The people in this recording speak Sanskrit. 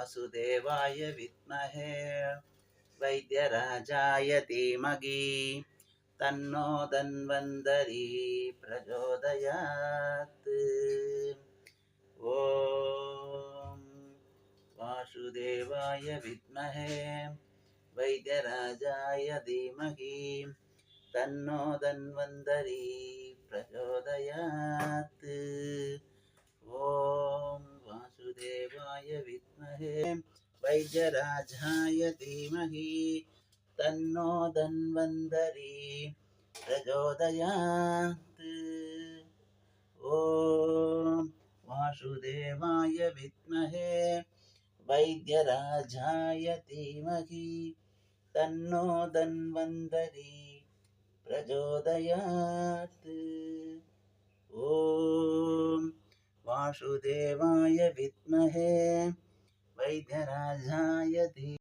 वासुदेवाय विद्महे वैद्यराजाय धीमहि तन्नो धन्वन्तरी प्रचोदयात्। ॐ वासुदेवाय विद्महे वैद्यराजाय धीमहि तन्नो धन्वन्तरी प्रचोदयात्। ॐ वासुदेवाय विद्महे वैद्यराजाय धीमहि तन्नो धन्वन्तरी प्रचोदयात्। ॐ वासुदेवाय विद्महे वैद्यराजाय धीमहि तन्नो धन्वन्तरी प्रचोदयात्। ॐ वासुदेवाय विद्महे वैद्यराजाय धीमहि